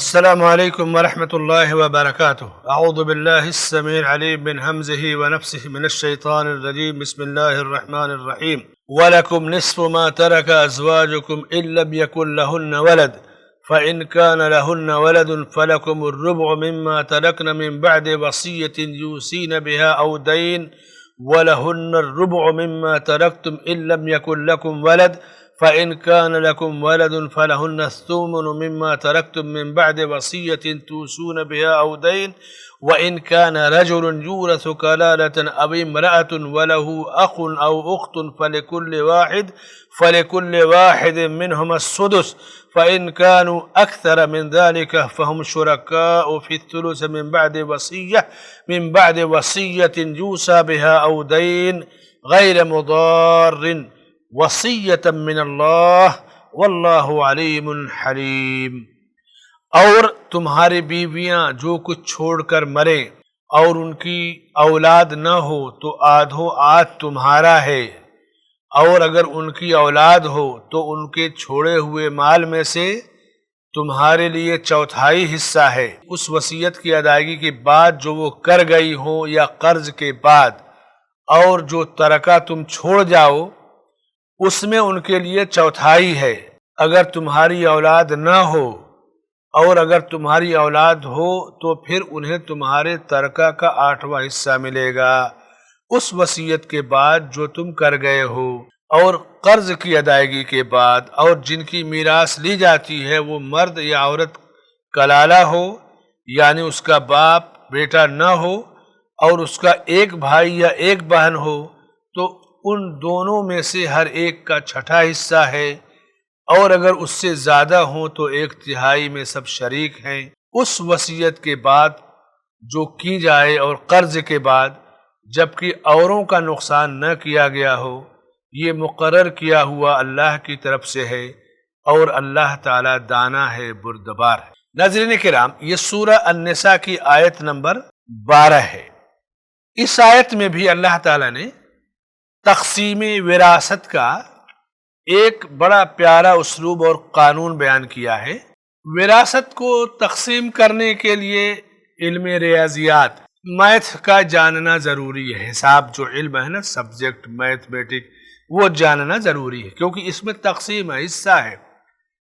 السلام عليكم ورحمة الله وبركاته. أعوذ بالله السميع العليم من همزه ونفسه من الشيطان الرجيم. بسم الله الرحمن الرحيم. ولكم نصف ما ترك أزواجكم إن لم يكن لهن ولد فإن كان لهن ولد فلكم الربع مما تركن من بعد وصية يوصين بها أو دين ولهن الربع مما تركتم إن لم يكن لكم ولد فإن كان لكم ولد فلهن الثمن مما تركتم من بعد وصية توصون بها أو دين وإن كان رجل يورث كلالة أو امرأة وله أخ أو أخت فلكل واحد منهما السدس فإن كانوا أكثر من ذلك فهم شركاء في الثلث من بعد وصية يوصى بها أو دين غير مضار وصیۃ من اللہ واللہ علیم حلیم۔ اور تمہاری بیویاں جو کچھ چھوڑ کر مریں اور ان کی اولاد نہ ہو تو آدھو آدھ تمہارا ہے، اور اگر ان کی اولاد ہو تو ان کے چھوڑے ہوئے مال میں سے تمہارے لیے چوتھائی حصہ ہے، اس وصیت کی ادائیگی کے بعد جو وہ کر گئی ہوں یا قرض کے بعد، اور جو ترکہ تم چھوڑ جاؤ اس میں ان کے لیے چوتھائی ہے اگر تمہاری اولاد نہ ہو، اور اگر تمہاری اولاد ہو تو پھر انہیں تمہارے ترکہ کا 8واں حصہ ملے گا اس وصیت کے بعد جو تم کر گئے ہو، اور قرض کی ادائیگی کے بعد، اور جن کی میراث لی جاتی ہے وہ مرد یا عورت کلالہ ہو، یعنی اس کا باپ بیٹا نہ ہو اور اس کا ایک بھائی یا ایک بہن ہو، تو ان دونوں میں سے ہر ایک کا چھٹا حصہ ہے، اور اگر اس سے زیادہ ہوں تو 1/3 میں سب شریک ہیں اس وصیت کے بعد جو کی جائے اور قرض کے بعد، جبکہ اوروں کا نقصان نہ کیا گیا ہو۔ یہ مقرر کیا ہوا اللہ کی طرف سے ہے، اور اللہ تعالی دانا ہے، بردبار ہے۔ ناظرین کرام، یہ سورہ النساء کی آیت نمبر 12 ہے۔ اس آیت میں بھی اللہ تعالی نے تقسیم وراثت کا ایک بڑا پیارا اسلوب اور قانون بیان کیا ہے۔ وراثت کو تقسیم کرنے کے لیے علم ریاضیات، میتھ کا جاننا ضروری ہے۔ حساب جو علم ہے نا، سبجیکٹ میتھمیٹک، وہ جاننا ضروری ہے، کیونکہ اس میں تقسیم ہے، حصہ ہے،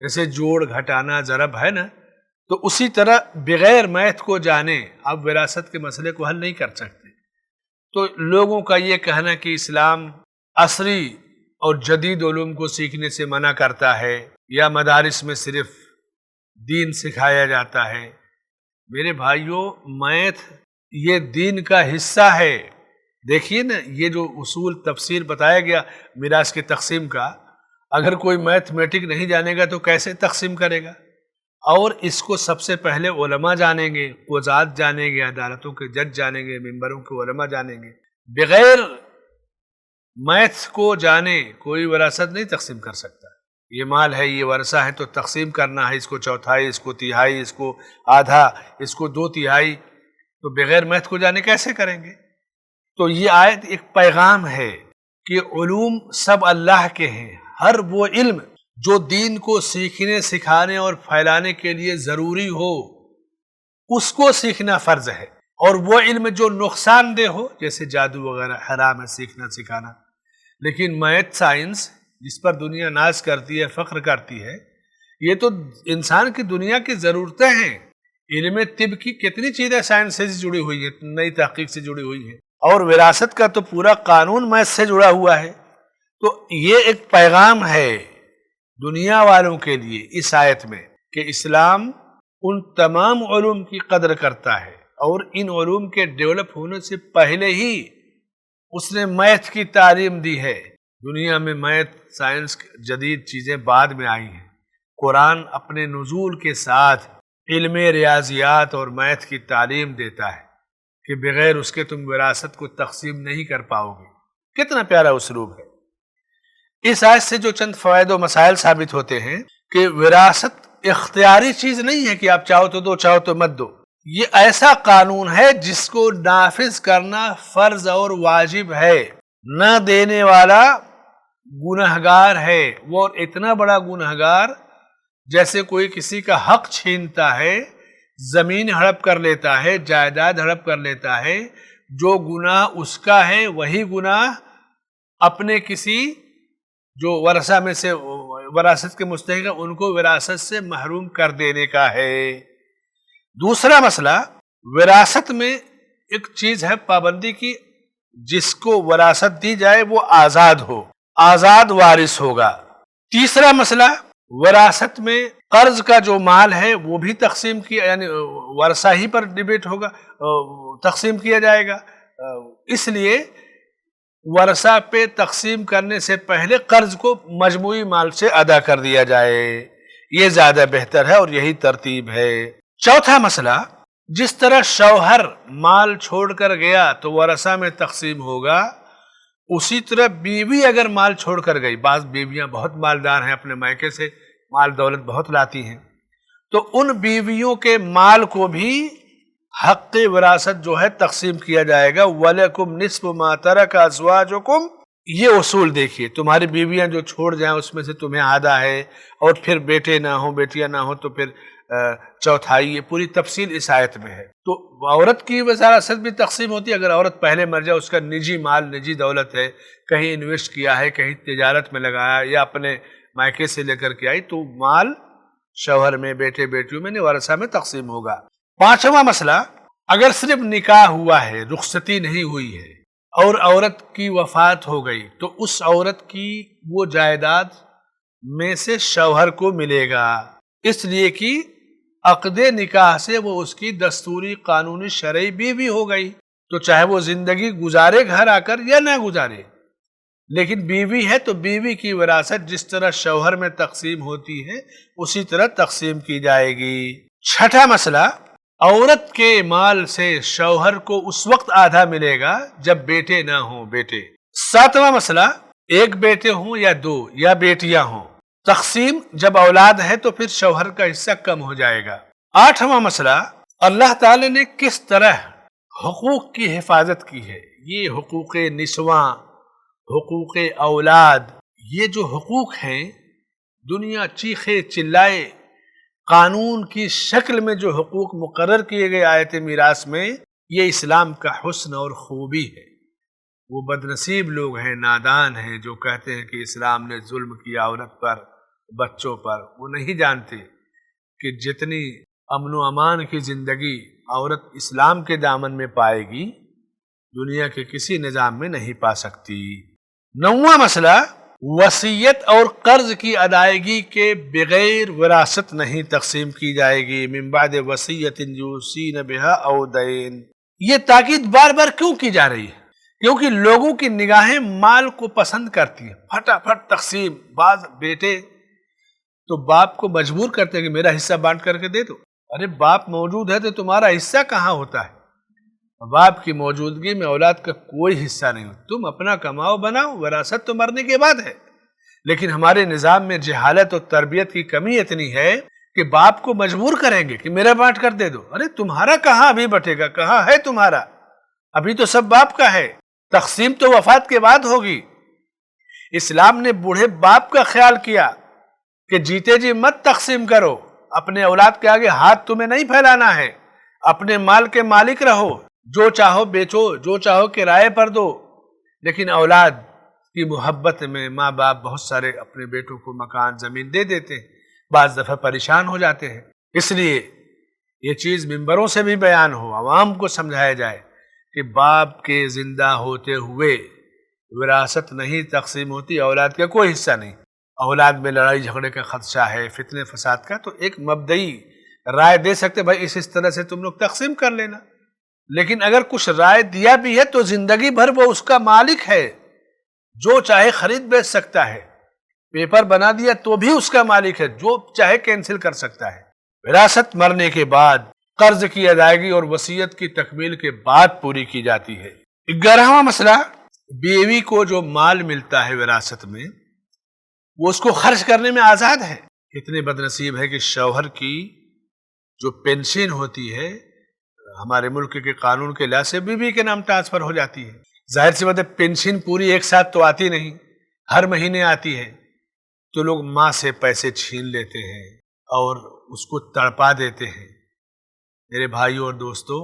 جیسے جوڑ گھٹانا ضرب ہے نا، تو اسی طرح بغیر میتھ کو جانے آپ وراثت کے مسئلے کو حل نہیں کر سکتے۔ تو لوگوں کا یہ کہنا کہ اسلام عصری اور جدید علوم کو سیکھنے سے منع کرتا ہے، یا مدارس میں صرف دین سکھایا جاتا ہے، میرے بھائیوں، میتھ یہ دین کا حصہ ہے۔ دیکھیے نا، یہ جو اصول تفسیر بتایا گیا میراث کی تقسیم کا، اگر کوئی میتھمیٹک نہیں جانے گا تو کیسے تقسیم کرے گا؟ اور اس کو سب سے پہلے علماء جانیں گے، قضات جانیں گے، عدالتوں کے جج جانیں گے، ممبروں کے علماء جانیں گے۔ بغیر میتھ کو جانے کوئی وراثت نہیں تقسیم کر سکتا۔ یہ مال ہے، یہ ورثہ ہے، تو تقسیم کرنا ہے، اس کو چوتھائی، اس کو تہائی، اس کو آدھا، اس کو 2/3، تو بغیر میتھ کو جانے کیسے کریں گے؟ تو یہ آیت ایک پیغام ہے کہ علوم سب اللہ کے ہیں، ہر وہ علم جو دین کو سیکھنے، سکھانے اور پھیلانے کے لیے ضروری ہو اس کو سیکھنا فرض ہے، اور وہ علم جو نقصان دہ ہو، جیسے جادو وغیرہ، حرام ہے سیکھنا سکھانا۔ لیکن میتھ سائنس جس پر دنیا ناز کرتی ہے، فخر کرتی ہے، یہ تو انسان کی دنیا کی ضرورتیں ہیں۔ علم طب کی کتنی چیزیں سائنس سے جڑی ہوئی ہیں، نئی تحقیق سے جڑی ہوئی ہیں، اور وراثت کا تو پورا قانون میتھ سے جڑا ہوا ہے۔ تو یہ ایک پیغام ہے دنیا والوں کے لیے اس آیت میں کہ اسلام ان تمام علوم کی قدر کرتا ہے، اور ان علوم کے ڈیولپ ہونے سے پہلے ہی اس نے میتھ کی تعلیم دی ہے۔ دنیا میں میتھ، سائنس، جدید چیزیں بعد میں آئی ہیں۔ قرآن اپنے نزول کے ساتھ علم ریاضیات اور میتھ کی تعلیم دیتا ہے کہ بغیر اس کے تم وراثت کو تقسیم نہیں کر پاؤ گے۔ کتنا پیارا اسلوب ہے۔ اس آیت سے جو چند فوائد و مسائل ثابت ہوتے ہیں کہ وراثت اختیاری چیز نہیں ہے کہ آپ چاہو تو دو، چاہو تو مت دو۔ یہ ایسا قانون ہے جس کو نافذ کرنا فرض اور واجب ہے۔ نہ دینے والا گنہگار ہے، وہ اتنا بڑا گنہگار جیسے کوئی کسی کا حق چھینتا ہے، زمین ہڑپ کر لیتا ہے، جائیداد ہڑپ کر لیتا ہے، جو گناہ اس کا ہے وہی گناہ اپنے کسی جو ورثہ میں سے وراثت کے مستحق ہیں ان کو وراثت سے محروم کر دینے کا ہے۔ دوسرا مسئلہ، وراثت میں ایک چیز ہے پابندی کی، جس کو وراثت دی جائے وہ آزاد ہو، آزاد وارث ہوگا۔ تیسرا مسئلہ، وراثت میں قرض کا جو مال ہے وہ بھی تقسیم کیا، یعنی ورثہ ہی پر ڈیبیٹ ہوگا، تقسیم کیا جائے گا، اس لیے ورثہ پہ تقسیم کرنے سے پہلے قرض کو مجموعی مال سے ادا کر دیا جائے، یہ زیادہ بہتر ہے اور یہی ترتیب ہے۔ چوتھا مسئلہ، جس طرح شوہر مال چھوڑ کر گیا تو ورثہ میں تقسیم ہوگا، اسی طرح بیوی اگر مال چھوڑ کر گئی، بعض بیویاں بہت مالدار ہیں، اپنے مائکے سے مال دولت بہت لاتی ہیں، تو ان بیویوں کے مال کو بھی حق وراثت جو ہے تقسیم کیا جائے گا۔ وَلَكُمْ نِصْفُ مَا تَرَكَ أَزْوَاجُكُمْ، یہ اصول دیکھیے، تمہاری بیویاں جو چھوڑ جائیں اس میں سے تمہیں آدھا ہے، اور پھر بیٹے نہ ہوں بیٹیاں نہ ہوں تو پھر چوتھائی، یہ پوری تفصیل اس آیت میں ہے۔ تو عورت کی وراثت بھی تقسیم ہوتی ہے، اگر عورت پہلے مر جائے، اس کا نجی مال نجی دولت ہے، کہیں انویسٹ کیا ہے، کہیں تجارت میں لگایا یا اپنے مائکے سے لے کر کے آئی، تو مال شوہر میں بیٹے بیٹیوں میں ورثہ میں تقسیم ہوگا۔ پانچواں مسئلہ، اگر صرف نکاح ہوا ہے، رخصتی نہیں ہوئی ہے اور عورت کی وفات ہو گئی، تو اس عورت کی وہ جائیداد میں سے شوہر کو ملے گا، اس لیے کہ عقد نکاح سے وہ اس کی دستوری قانونی شرعی بیوی ہو گئی، تو چاہے وہ زندگی گزارے گھر آ کر یا نہ گزارے، لیکن بیوی ہے تو بیوی کی وراثت جس طرح شوہر میں تقسیم ہوتی ہے اسی طرح تقسیم کی جائے گی۔ چھٹا مسئلہ، عورت کے مال سے شوہر کو اس وقت آدھا ملے گا جب بیٹے نہ ہوں بیٹے۔ ساتواں مسئلہ، ایک بیٹے ہوں یا دو یا بیٹیاں ہوں، تقسیم جب اولاد ہے تو پھر شوہر کا حصہ کم ہو جائے گا۔ آٹھواں مسئلہ، اللہ تعالی نے کس طرح حقوق کی حفاظت کی ہے، یہ حقوق نسواں، حقوق اولاد، یہ جو حقوق ہیں، دنیا چیخے چلائے، قانون کی شکل میں جو حقوق مقرر کیے گئے آیت میراث میں، یہ اسلام کا حسن اور خوبی ہے۔ وہ بدنصیب لوگ ہیں، نادان ہیں، جو کہتے ہیں کہ اسلام نے ظلم کیا عورت پر، بچوں پر، وہ نہیں جانتے کہ جتنی امن و امان کی زندگی عورت اسلام کے دامن میں پائے گی، دنیا کے کسی نظام میں نہیں پا سکتی۔ نواں مسئلہ، وصیت اور قرض کی ادائیگی کے بغیر وراثت نہیں تقسیم کی جائے گی، من بعد وصیت یوصین بہا او دین۔ یہ تاکید بار بار کیوں کی جا رہی ہے؟ کیونکہ لوگوں کی نگاہیں مال کو پسند کرتی ہیں، پھٹافٹ تقسیم۔ بعض بیٹے تو باپ کو مجبور کرتے ہیں کہ میرا حصہ بانٹ کر کے دے دو۔ ارے باپ موجود ہے تو تمہارا حصہ کہاں ہوتا ہے؟ باپ کی موجودگی میں اولاد کا کوئی حصہ نہیں ہوتا، تم اپنا کماؤ بناؤ، وراثت تو مرنے کے بعد ہے۔ لیکن ہمارے نظام میں جہالت اور تربیت کی کمی اتنی ہے کہ باپ کو مجبور کریں گے کہ میرا بانٹ کر دے دو۔ ارے تمہارا کہاں ابھی بٹے گا، کہاں ہے تمہارا؟ ابھی تو سب باپ کا ہے، تقسیم تو وفات کے بعد ہوگی۔ اسلام نے بوڑھے باپ کا خیال کیا کہ جیتے جی مت تقسیم کرو، اپنے اولاد کے آگے ہاتھ تمہیں نہیں پھیلانا ہے، اپنے مال کے مالک رہو، جو چاہو بیچو، جو چاہو کرائے پر دو۔ لیکن اولاد کی محبت میں ماں باپ بہت سارے اپنے بیٹوں کو مکان زمین دے دیتے ہیں، بعض دفعہ پریشان ہو جاتے ہیں۔ اس لیے یہ چیز ممبروں سے بھی بیان ہو، عوام کو سمجھایا جائے کہ باپ کے زندہ ہوتے ہوئے وراثت نہیں تقسیم ہوتی، اولاد کا کوئی حصہ نہیں۔ اولاد میں لڑائی جھگڑے کا خدشہ ہے، فتنے فساد کا، تو ایک مبدئی رائے دے سکتے بھائی اس طرح سے تم لوگ تقسیم کر لینا۔ لیکن اگر کچھ رائے دیا بھی ہے تو زندگی بھر وہ اس کا مالک ہے، جو چاہے خرید بیچ سکتا ہے، پیپر بنا دیا تو بھی اس کا مالک ہے، جو چاہے کینسل کر سکتا ہے۔ وراثت مرنے کے بعد قرض کی ادائیگی اور وصیت کی تکمیل کے بعد پوری کی جاتی ہے۔ 11واں مسئلہ، بیوی کو جو مال ملتا ہے وراثت میں وہ اس کو خرچ کرنے میں آزاد ہے۔ کتنے بدنصیب ہے کہ شوہر کی جو پینشن ہوتی ہے ہمارے ملک کے قانون کے لحاظ سے بیوی کے نام ٹرانسفر ہو جاتی ہے۔ ظاہر سی بات ہے پینشن پوری ایک ساتھ تو آتی نہیں، ہر مہینے آتی ہے، تو لوگ ماں سے پیسے چھین لیتے ہیں، اور اس کو تڑپا دیتے ہیں۔ میرے بھائیوں اور دوستو،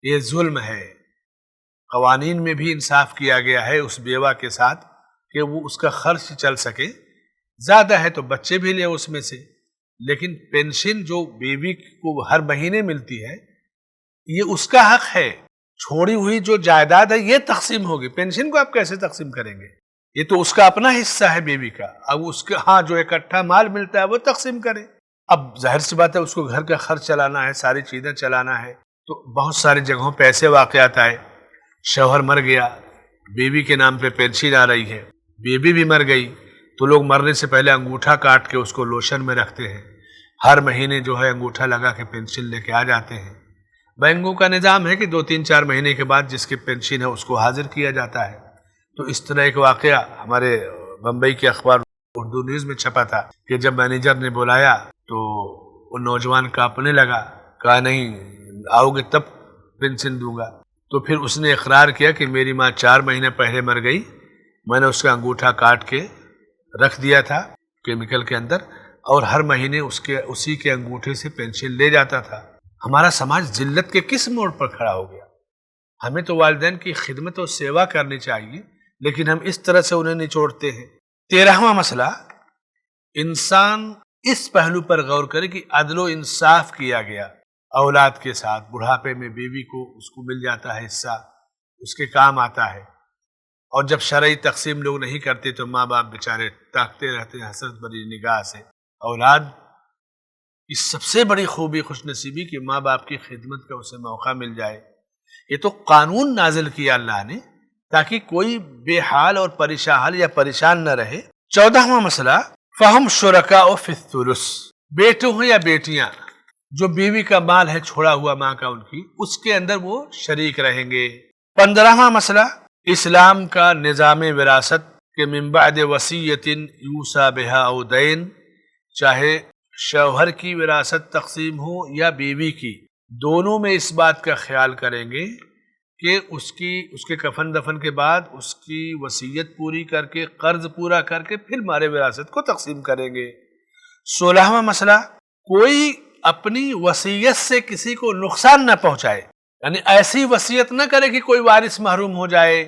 یہ ظلم ہے۔ قوانین میں بھی انصاف کیا گیا ہے اس بیوہ کے ساتھ کہ وہ اس کا خرچ چل سکے، زیادہ ہے تو بچے بھی لے اس میں سے، لیکن پینشن جو بیوی کو ہر مہینے ملتی ہے یہ اس کا حق ہے۔ چھوڑی ہوئی جو جائیداد ہے یہ تقسیم ہوگی، پینشن کو آپ کیسے تقسیم کریں گے؟ یہ تو اس کا اپنا حصہ ہے بیوی کا، اب اس کا ہاں جو اکٹھا مال ملتا ہے وہ تقسیم کرے۔ اب ظاہر سی بات ہے اس کو گھر کا خرچ چلانا ہے، ساری چیزیں چلانا ہے، تو بہت ساری جگہوں پہ ایسے واقعات آئے، شوہر مر گیا، بیوی کے نام پہ پینشن آ رہی ہے، بیوی بھی مر گئی تو لوگ مرنے سے پہلے انگوٹھا کاٹ کے اس کو لوشن میں رکھتے ہیں، ہر مہینے جو ہے انگوٹھا لگا کے پینشن لے کے آ جاتے ہیں۔ بینکوں کا نظام ہے کہ 2-3-4 مہینے کے بعد جس کی پینشن ہے اس کو حاضر کیا جاتا ہے۔ تو اس طرح ایک واقعہ ہمارے بمبئی کے اخبار اردو نیوز میں چھپا تھا کہ جب مینیجر نے بلایا تو وہ نوجوان کانپنے لگا، کہا نہیں آؤ گے تب پینشن دوں گا۔ تو پھر اس نے اقرار کیا کہ میری ماں 4 مہینے پہلے مر گئی، میں نے اس کا انگوٹھا کاٹ کے رکھ دیا تھا کیمیکل کے اندر، اور ہر مہینے اسی کے انگوٹھے سے پینشن لے جاتا تھا۔ ہمارا سماج ذلت کے کس موڑ پر کھڑا ہو گیا؟ ہمیں تو والدین کی خدمت اور سیوا کرنی چاہیے، لیکن ہم اس طرح سے انہیں نچوڑتے ہیں۔ 13واں مسئلہ، انسان اس پہلو پر غور کرے کہ عدل و انصاف کیا گیا اولاد کے ساتھ۔ بڑھاپے میں بیوی کو اس کو مل جاتا ہے حصہ، اس کے کام آتا ہے، اور جب شرعی تقسیم لوگ نہیں کرتے تو ماں باپ بیچارے تاکتے رہتے ہیں حسرت بھری نگاہ سے۔ اولاد کی سب سے بڑی خوبی خوش نصیبی کہ ماں باپ کی خدمت کا اسے موقع مل جائے۔ یہ تو قانون نازل کیا اللہ نے تاکہ کوئی بے حال اور پریشان یا پریشان نہ رہے۔ 14واں مسئلہ، فہم شرکاء فی الثلث، بیٹے ہوں یا بیٹیاں، جو بیوی کا مال ہے چھوڑا ہوا ماں کا ان کی، اس کے اندر وہ شریک رہیں گے۔ 15واں مسئلہ، اسلام کا نظام وراثت کہ من بعد وصیۃ یوصی بہا او دین، چاہے شوہر کی وراثت تقسیم ہو یا بیوی کی، دونوں میں اس بات کا خیال کریں گے کہ اس کے کفن دفن کے بعد اس کی وصیت پوری کر کے، قرض پورا کر کے پھر مال وراثت کو تقسیم کریں گے۔ 16واں مسئلہ، کوئی اپنی وصیت سے کسی کو نقصان نہ پہنچائے، یعنی ایسی وصیت نہ کرے کہ کوئی وارث محروم ہو جائے۔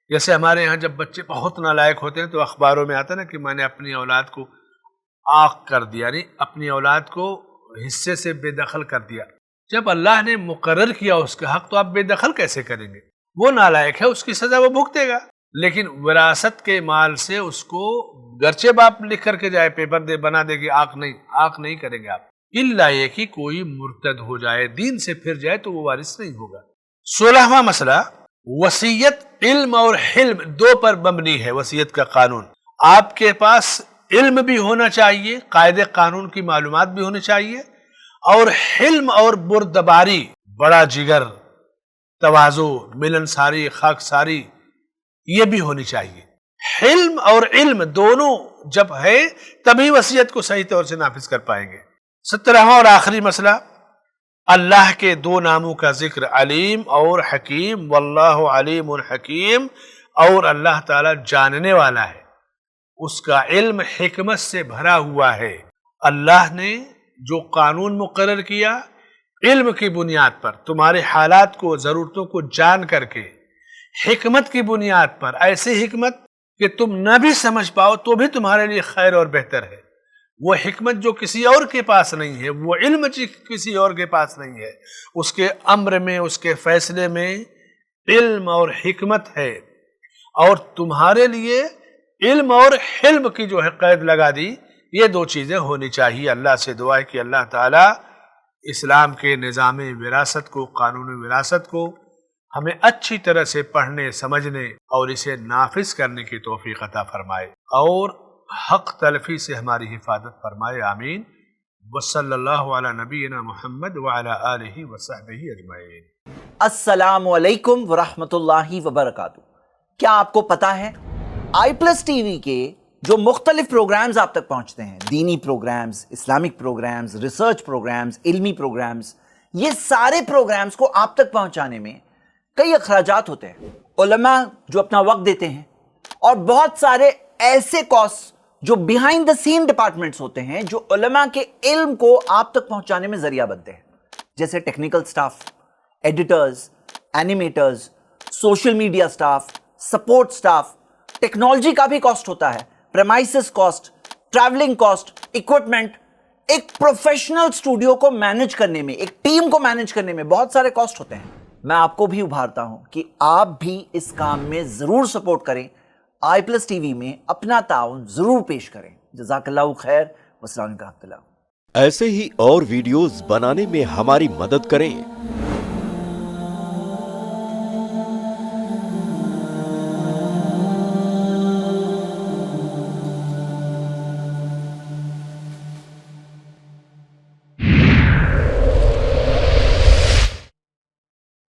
جیسے ہمارے ہاں جب بچے بہت نالائق ہوتے ہیں تو اخباروں میں آتا ہے نا کہ میں نے اپنی اولاد کو عاق کر دیا، یعنی اپنی اولاد کو حصے سے بے دخل کر دیا۔ جب اللہ نے مقرر کیا اس کا حق تو آپ بے دخل کیسے کریں گے؟ وہ نالائق ہے، اس کی سزا وہ بھگتے گا، لیکن وراثت کے مال سے اس کو گرچہ باپ لکھ کر کے جائے، پیپر دے بنا دے کہ عاق نہیں کریں گے آپ، الا یہ کہ کوئی مرتد ہو جائے، دین سے پھر جائے تو وہ وارث نہیں ہوگا۔ 16واں مسئلہ، وصیت علم اور حلم دو پر مبنی ہے۔ وصیت کا قانون، آپ کے پاس علم بھی ہونا چاہیے، قاعدے قانون کی معلومات بھی ہونی چاہیے، اور حلم اور بردباری، بڑا جگر، تواضع، ملنساری، خاکساری، یہ بھی ہونی چاہیے۔ حلم اور علم دونوں جب ہے تبھی وصیت کو صحیح طور سے نافذ کر پائیں گے۔ 17واں اور آخری مسئلہ، اللہ کے 2 ناموں کا ذکر، علیم اور حکیم، واللہ علیم حکیم، اور اللہ تعالی جاننے والا ہے، اس کا علم حکمت سے بھرا ہوا ہے۔ اللہ نے جو قانون مقرر کیا علم کی بنیاد پر، تمہارے حالات کو، ضرورتوں کو جان کر کے، حکمت کی بنیاد پر، ایسی حکمت کہ تم نہ بھی سمجھ پاؤ تو بھی تمہارے لیے خیر اور بہتر ہے۔ وہ حکمت جو کسی اور کے پاس نہیں ہے، وہ علم کسی اور کے پاس نہیں ہے، اس کے امر میں، اس کے فیصلے میں علم اور حکمت ہے، اور تمہارے لیے علم اور حلم کی جو ہے قید لگا دی۔ یہ 2 چیزیں ہونی چاہیے۔ اللہ سے دعا ہے کہ اللہ تعالیٰ اسلام کے نظام وراثت کو، قانون وراثت کو ہمیں اچھی طرح سے پڑھنے، سمجھنے اور اسے نافذ کرنے کی توفیق عطا فرمائے، اور حق تلفی سے ہماری حفاظت فرمائے، آمین۔ وصلی اللہ علی نبینا محمد وعلی آلہ وصحبہ اجمعین۔ السلام علیکم ورحمۃ اللہ وبرکاتہ۔ کیا آپ کو پتا ہے i+TV کے جو مختلف پروگرامز آپ تک پہنچتے ہیں، دینی programs, Islamic programs, research programs, علمی پروگرامز، یہ سارے پروگرامز کو آپ تک پہنچانے میں کئی اخراجات ہوتے ہیں۔ علماء جو اپنا وقت دیتے ہیں، اور بہت سارے ایسے کاسٹ جو بیہائنڈ دا سین ڈپارٹمنٹس ہوتے ہیں جو علماء کے علم کو آپ تک پہنچانے میں ذریعہ بنتے ہیں، جیسے technical staff, editors, animators, social media staff, support staff. Technology کا بھی کاسٹ ہوتا ہے، premises cost, travelling cost, equipment. ایک پروفیشنل اسٹوڈیو کو مینج کرنے میں، ایک ٹیم کو مینج کرنے میں بہت سارے کاسٹ ہوتے ہیں. میں آپ کو بھی ابھارتا ہوں کہ آپ بھی اس کام میں ضرور سپورٹ کریں، آئی پلس ٹی وی میں اپنا تعاون ضرور پیش کریں. جزاک اللہ خیر، والسلام علیکم ورحمۃ اللہ. ایسے ہی اور ویڈیوز بنانے میں ہماری مدد کریں.